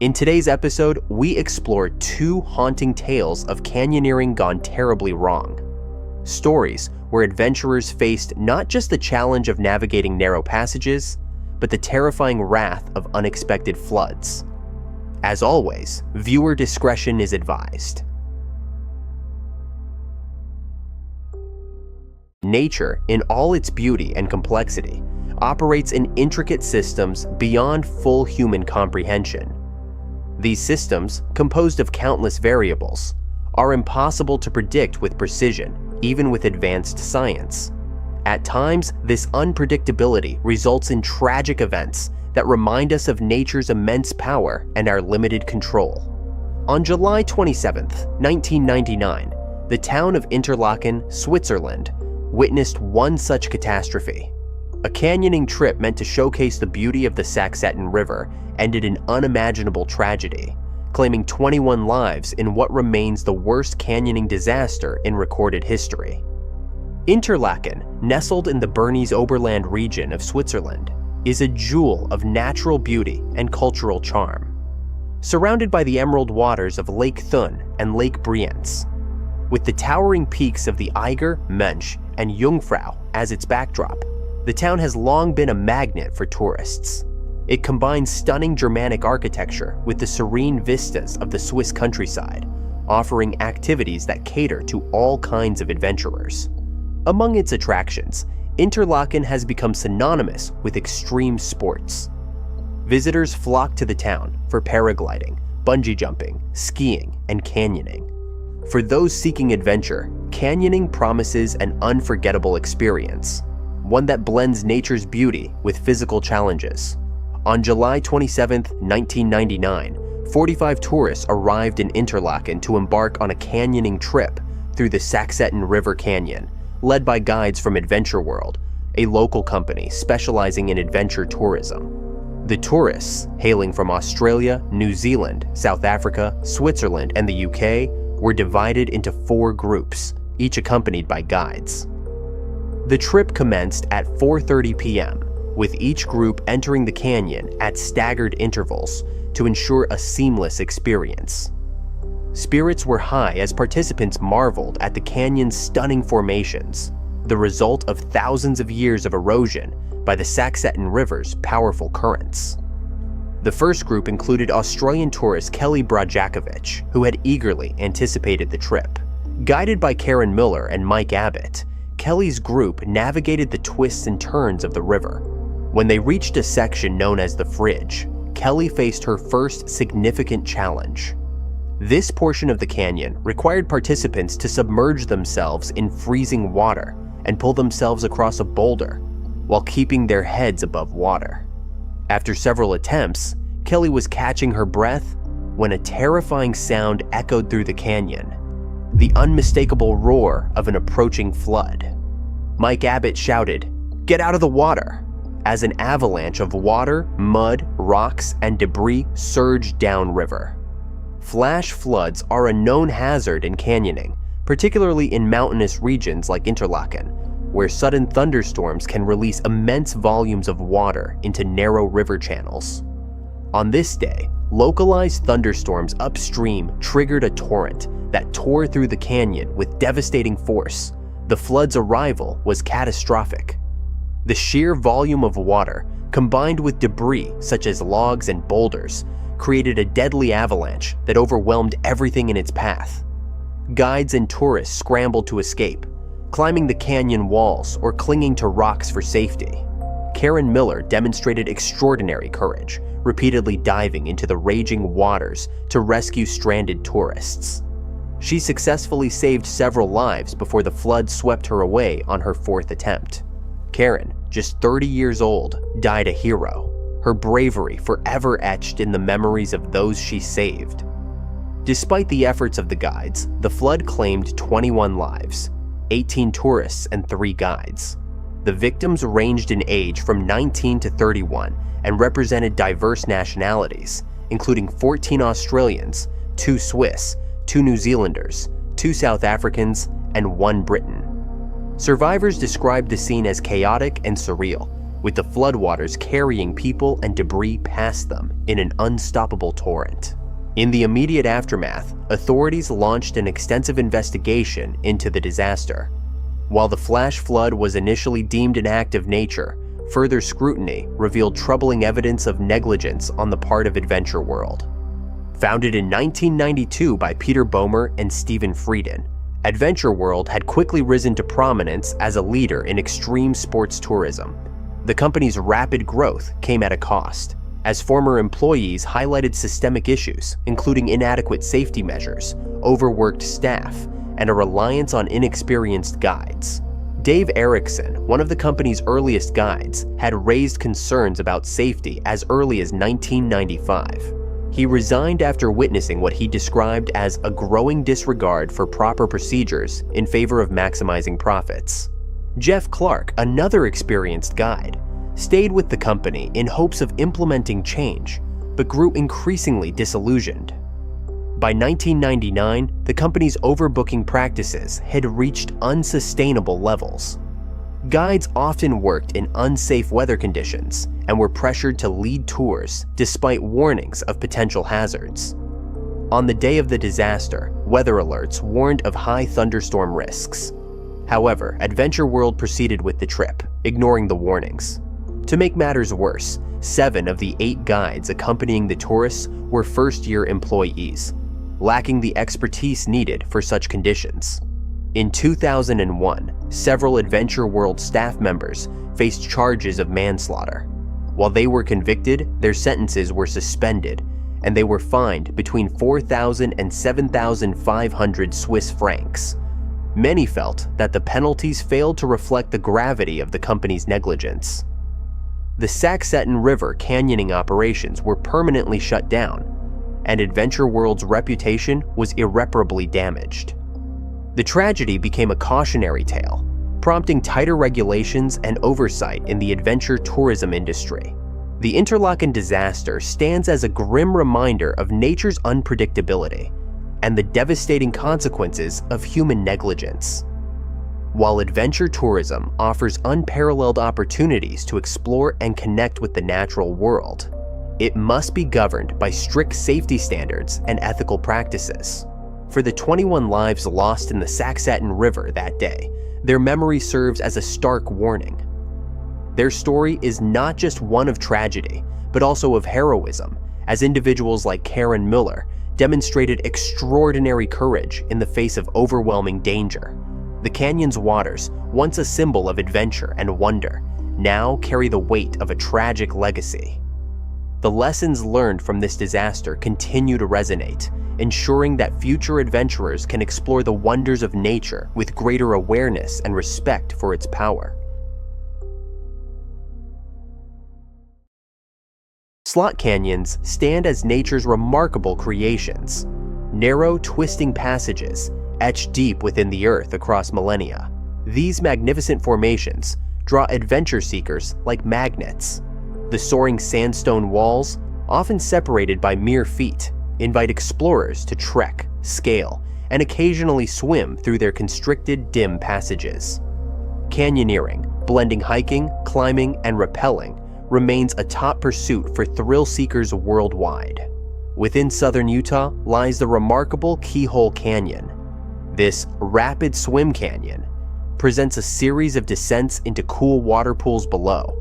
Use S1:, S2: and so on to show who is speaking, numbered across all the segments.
S1: In today's episode, we explore two haunting tales of canyoneering gone terribly wrong. Stories where adventurers faced not just the challenge of navigating narrow passages, but the terrifying wrath of unexpected floods. As always, viewer discretion is advised. Nature, in all its beauty and complexity, operates in intricate systems beyond full human comprehension. These systems, composed of countless variables, are impossible to predict with precision, even with advanced science. At times, this unpredictability results in tragic events that remind us of nature's immense power and our limited control. On July 27, 1999, the town of Interlaken, Switzerland, witnessed one such catastrophe. A canyoning trip meant to showcase the beauty of the Saxetten River ended in unimaginable tragedy, claiming 21 lives in what remains the worst canyoning disaster in recorded history. Interlaken, nestled in the Bernese Oberland region of Switzerland, is a jewel of natural beauty and cultural charm. Surrounded by the emerald waters of Lake Thun and Lake Brienz, with the towering peaks of the Eiger, Mensch, and Jungfrau as its backdrop, the town has long been a magnet for tourists. It combines stunning Germanic architecture with the serene vistas of the Swiss countryside, offering activities that cater to all kinds of adventurers. Among its attractions, Interlaken has become synonymous with extreme sports. Visitors flock to the town for paragliding, bungee jumping, skiing, and canyoning. For those seeking adventure, canyoning promises an unforgettable experience, one that blends nature's beauty with physical challenges. On July 27, 1999, 45 tourists arrived in Interlaken to embark on a canyoning trip through the Saxetten River Canyon, led by guides from Adventure World, a local company specializing in adventure tourism. The tourists, hailing from Australia, New Zealand, South Africa, Switzerland, and the UK, were divided into 4 groups, each accompanied by guides. The trip commenced at 4:30 p.m., with each group entering the canyon at staggered intervals to ensure a seamless experience. Spirits were high as participants marveled at the canyon's stunning formations, the result of thousands of years of erosion by the Saxetten River's powerful currents. The first group included Australian tourist Kelly Brajakovic, who had eagerly anticipated the trip. Guided by Karen Miller and Mike Abbott, Kelly's group navigated the twists and turns of the river. When they reached a section known as the Fridge, Kelly faced her first significant challenge. This portion of the canyon required participants to submerge themselves in freezing water and pull themselves across a boulder while keeping their heads above water. After several attempts, Kelly was catching her breath when a terrifying sound echoed through the canyon, the unmistakable roar of an approaching flood. Mike Abbott shouted, "Get out of the water!" as an avalanche of water, mud, rocks, and debris surged downriver. Flash floods are a known hazard in canyoning, particularly in mountainous regions like Interlaken, where sudden thunderstorms can release immense volumes of water into narrow river channels. On this day, localized thunderstorms upstream triggered a torrent that tore through the canyon with devastating force. The flood's arrival was catastrophic. The sheer volume of water, combined with debris such as logs and boulders, created a deadly avalanche that overwhelmed everything in its path. Guides and tourists scrambled to escape, climbing the canyon walls or clinging to rocks for safety. Karen Miller demonstrated extraordinary courage, repeatedly diving into the raging waters to rescue stranded tourists. She successfully saved several lives before the flood swept her away on her 4th attempt. Karen, just 30 years old, died a hero, her bravery forever etched in the memories of those she saved. Despite the efforts of the guides, the flood claimed 21 lives, 18 tourists and 3 guides. The victims ranged in age from 19 to 31 and represented diverse nationalities, including 14 Australians, 2 Swiss, 2 New Zealanders, 2 South Africans, and 1 Briton. Survivors described the scene as chaotic and surreal, with the floodwaters carrying people and debris past them in an unstoppable torrent. In the immediate aftermath, authorities launched an extensive investigation into the disaster. While the flash flood was initially deemed an act of nature, further scrutiny revealed troubling evidence of negligence on the part of Adventure World. Founded in 1992 by Peter Boehmer and Stephen Frieden, Adventure World had quickly risen to prominence as a leader in extreme sports tourism. The company's rapid growth came at a cost, as former employees highlighted systemic issues, including inadequate safety measures, overworked staff, and a reliance on inexperienced guides. Dave Erickson, one of the company's earliest guides, had raised concerns about safety as early as 1995. He resigned after witnessing what he described as a growing disregard for proper procedures in favor of maximizing profits. Jeff Clark, another experienced guide, stayed with the company in hopes of implementing change, but grew increasingly disillusioned. By 1999, the company's overbooking practices had reached unsustainable levels. Guides often worked in unsafe weather conditions and were pressured to lead tours despite warnings of potential hazards. On the day of the disaster, weather alerts warned of high thunderstorm risks. However, Adventure World proceeded with the trip, ignoring the warnings. To make matters worse, 7 of the 8 guides accompanying the tourists were first-year employees, lacking the expertise needed for such conditions. In 2001, several Adventure World staff members faced charges of manslaughter. While they were convicted, their sentences were suspended, and they were fined between 4,000 and 7,500 Swiss francs. Many felt that the penalties failed to reflect the gravity of the company's negligence. The Saxeton River canyoning operations were permanently shut down, and Adventure World's reputation was irreparably damaged. The tragedy became a cautionary tale, prompting tighter regulations and oversight in the adventure tourism industry. The Interlaken disaster stands as a grim reminder of nature's unpredictability and the devastating consequences of human negligence. While adventure tourism offers unparalleled opportunities to explore and connect with the natural world, it must be governed by strict safety standards and ethical practices. For the 21 lives lost in the Saxeton River that day, their memory serves as a stark warning. Their story is not just one of tragedy, but also of heroism, as individuals like Karen Miller demonstrated extraordinary courage in the face of overwhelming danger. The canyon's waters, once a symbol of adventure and wonder, now carry the weight of a tragic legacy. The lessons learned from this disaster continue to resonate, ensuring that future adventurers can explore the wonders of nature with greater awareness and respect for its power. Slot canyons stand as nature's remarkable creations, narrow, twisting passages etched deep within the earth across millennia. These magnificent formations draw adventure seekers like magnets. The soaring sandstone walls, often separated by mere feet, invite explorers to trek, scale, and occasionally swim through their constricted, dim passages. Canyoneering, blending hiking, climbing, and rappelling, remains a top pursuit for thrill seekers worldwide. Within southern Utah lies the remarkable Keyhole Canyon. This rapid swim canyon presents a series of descents into cool water pools below.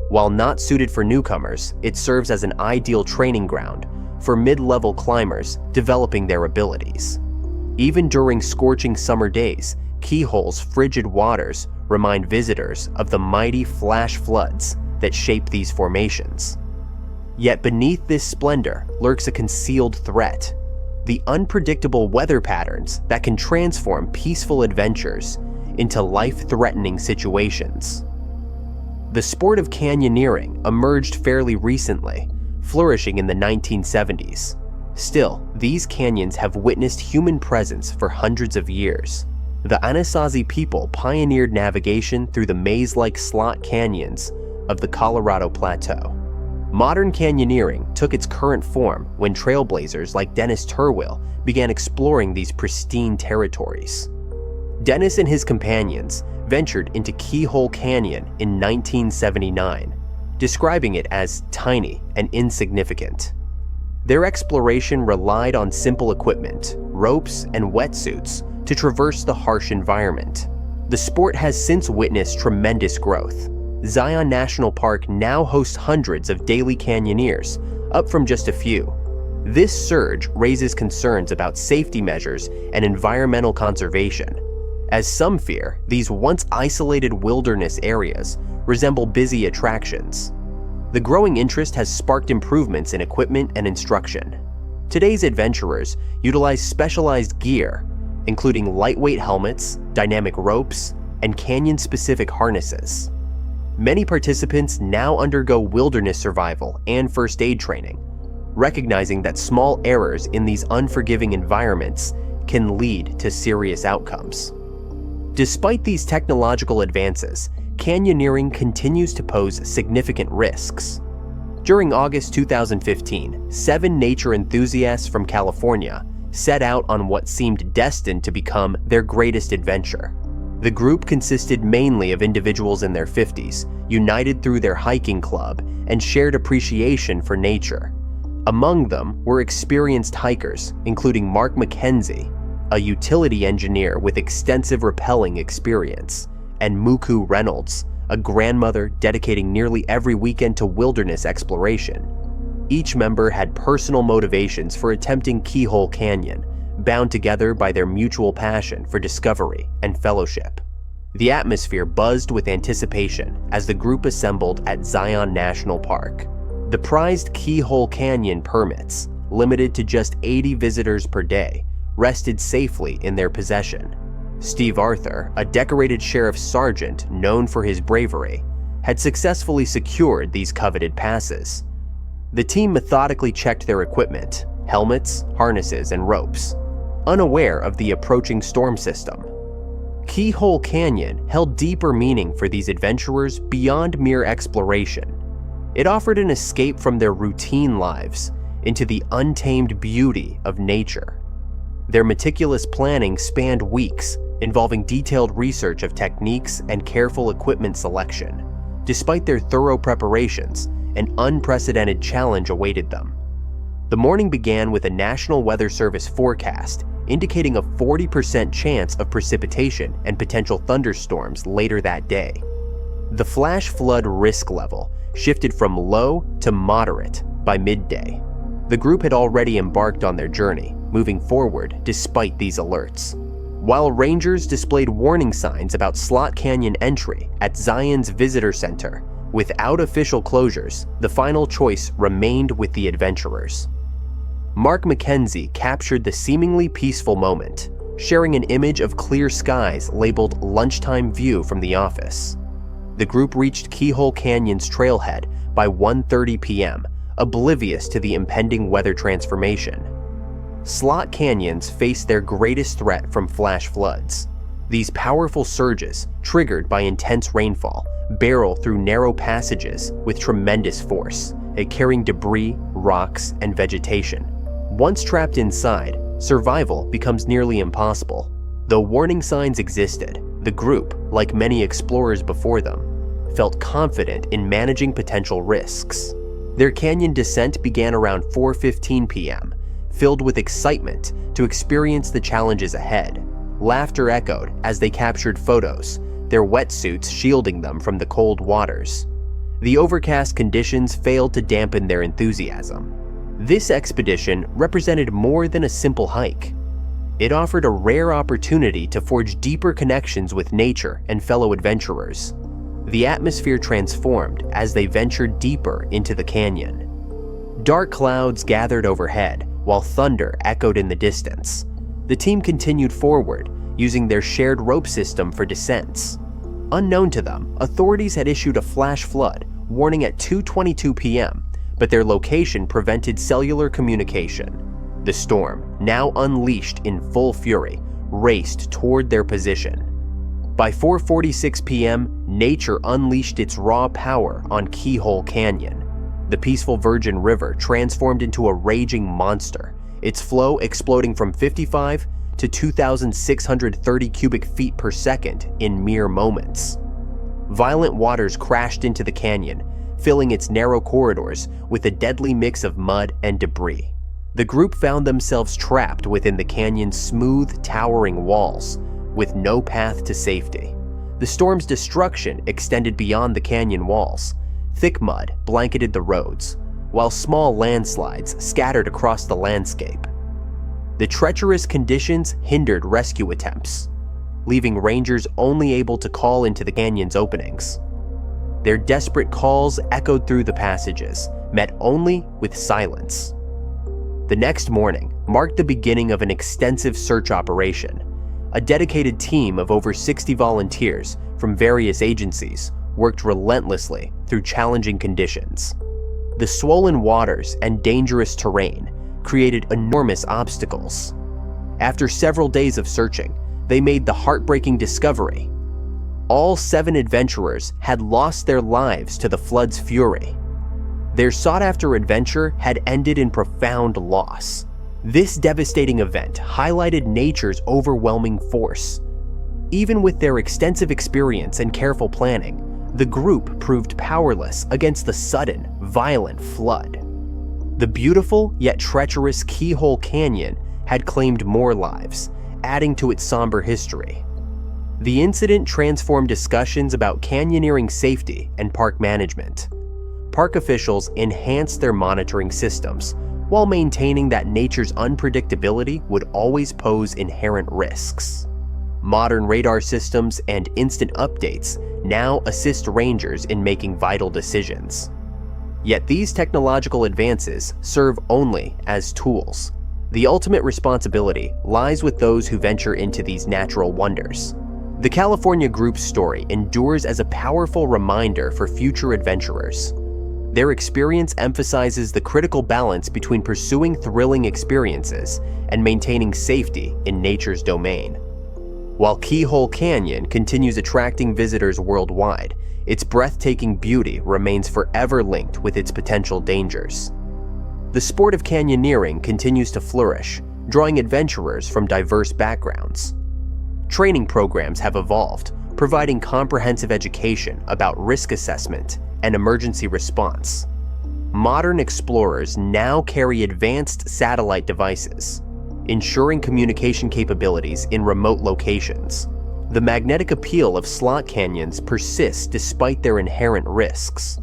S1: While not suited for newcomers, it serves as an ideal training ground for mid-level climbers developing their abilities. Even during scorching summer days, Keyhole's frigid waters remind visitors of the mighty flash floods that shape these formations. Yet beneath this splendor lurks a concealed threat: the unpredictable weather patterns that can transform peaceful adventures into life-threatening situations. The sport of canyoneering emerged fairly recently, flourishing in the 1970s. Still, these canyons have witnessed human presence for hundreds of years. The Anasazi people pioneered navigation through the maze-like slot canyons of the Colorado Plateau. Modern canyoneering took its current form when trailblazers like Dennis Turwill began exploring these pristine territories. Dennis and his companions ventured into Keyhole Canyon in 1979, describing it as tiny and insignificant. Their exploration relied on simple equipment, ropes, and wetsuits to traverse the harsh environment. The sport has since witnessed tremendous growth. Zion National Park now hosts hundreds of daily canyoneers, up from just a few. This surge raises concerns about safety measures and environmental conservation, as some fear these once isolated wilderness areas resemble busy attractions. The growing interest has sparked improvements in equipment and instruction. Today's adventurers utilize specialized gear, including lightweight helmets, dynamic ropes, and canyon-specific harnesses. Many participants now undergo wilderness survival and first aid training, recognizing that small errors in these unforgiving environments can lead to serious outcomes. Despite these technological advances, canyoneering continues to pose significant risks. During August 2015, 7 nature enthusiasts from California set out on what seemed destined to become their greatest adventure. The group consisted mainly of individuals in their 50s, united through their hiking club and shared appreciation for nature. Among them were experienced hikers, including Mark McKenzie, a utility engineer with extensive rappelling experience, and Muku Reynolds, a grandmother dedicating nearly every weekend to wilderness exploration. Each member had personal motivations for attempting Keyhole Canyon, bound together by their mutual passion for discovery and fellowship. The atmosphere buzzed with anticipation as the group assembled at Zion National Park. The prized Keyhole Canyon permits, limited to just 80 visitors per day, rested safely in their possession. Steve Arthur, a decorated sheriff's sergeant known for his bravery, had successfully secured these coveted passes. The team methodically checked their equipment, helmets, harnesses, and ropes, unaware of the approaching storm system. Keyhole Canyon held deeper meaning for these adventurers beyond mere exploration. It offered an escape from their routine lives into the untamed beauty of nature. Their meticulous planning spanned weeks, involving detailed research of techniques and careful equipment selection. Despite their thorough preparations, an unprecedented challenge awaited them. The morning began with a National Weather Service forecast indicating a 40% chance of precipitation and potential thunderstorms later that day. The flash flood risk level shifted from low to moderate by midday. The group had already embarked on their journey, moving forward despite these alerts. While rangers displayed warning signs about Slot Canyon entry at Zion's Visitor Center, without official closures, the final choice remained with the adventurers. Mark McKenzie captured the seemingly peaceful moment, sharing an image of clear skies labeled lunchtime view from the office. The group reached Keyhole Canyon's trailhead by 1:30 p.m., oblivious to the impending weather transformation. Slot Canyons face their greatest threat from flash floods. These powerful surges, triggered by intense rainfall, barrel through narrow passages with tremendous force, carrying debris, rocks, and vegetation. Once trapped inside, survival becomes nearly impossible. Though warning signs existed, the group, like many explorers before them, felt confident in managing potential risks. Their canyon descent began around 4:15 p.m., filled with excitement to experience the challenges ahead. Laughter echoed as they captured photos, their wetsuits shielding them from the cold waters. The overcast conditions failed to dampen their enthusiasm. This expedition represented more than a simple hike. It offered a rare opportunity to forge deeper connections with nature and fellow adventurers. The atmosphere transformed as they ventured deeper into the canyon. Dark clouds gathered overhead, while thunder echoed in the distance. The team continued forward, using their shared rope system for descents. Unknown to them, authorities had issued a flash flood warning at 2:22 p.m., but their location prevented cellular communication. The storm, now unleashed in full fury, raced toward their position. By 4:46 p.m., nature unleashed its raw power on Keyhole Canyon. The peaceful Virgin River transformed into a raging monster, its flow exploding from 55 to 2,630 cubic feet per second in mere moments. Violent waters crashed into the canyon, filling its narrow corridors with a deadly mix of mud and debris. The group found themselves trapped within the canyon's smooth, towering walls, with no path to safety. The storm's destruction extended beyond the canyon walls. Thick mud blanketed the roads, while small landslides scattered across the landscape. The treacherous conditions hindered rescue attempts, leaving rangers only able to call into the canyon's openings. Their desperate calls echoed through the passages, met only with silence. The next morning marked the beginning of an extensive search operation. A dedicated team of over 60 volunteers from various agencies worked relentlessly through challenging conditions. The swollen waters and dangerous terrain created enormous obstacles. After several days of searching, they made the heartbreaking discovery. All 7 adventurers had lost their lives to the flood's fury. Their sought-after adventure had ended in profound loss. This devastating event highlighted nature's overwhelming force. Even with their extensive experience and careful planning, the group proved powerless against the sudden, violent flood. The beautiful yet treacherous Keyhole Canyon had claimed more lives, adding to its somber history. The incident transformed discussions about canyoneering safety and park management. Park officials enhanced their monitoring systems, while maintaining that nature's unpredictability would always pose inherent risks. Modern radar systems and instant updates now assist rangers in making vital decisions. Yet these technological advances serve only as tools. The ultimate responsibility lies with those who venture into these natural wonders. The California group's story endures as a powerful reminder for future adventurers. Their experience emphasizes the critical balance between pursuing thrilling experiences and maintaining safety in nature's domain. While Keyhole Canyon continues attracting visitors worldwide, its breathtaking beauty remains forever linked with its potential dangers. The sport of canyoneering continues to flourish, drawing adventurers from diverse backgrounds. Training programs have evolved, providing comprehensive education about risk assessment and emergency response. Modern explorers now carry advanced satellite devices, ensuring communication capabilities in remote locations. The magnetic appeal of slot canyons persists despite their inherent risks.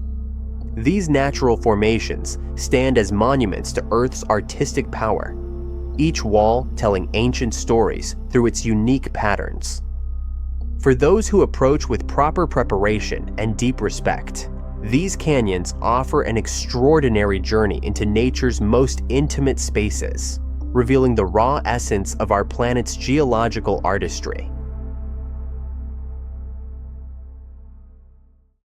S1: These natural formations stand as monuments to Earth's artistic power, each wall telling ancient stories through its unique patterns. For those who approach with proper preparation and deep respect, these canyons offer an extraordinary journey into nature's most intimate spaces, revealing the raw essence of our planet's geological artistry.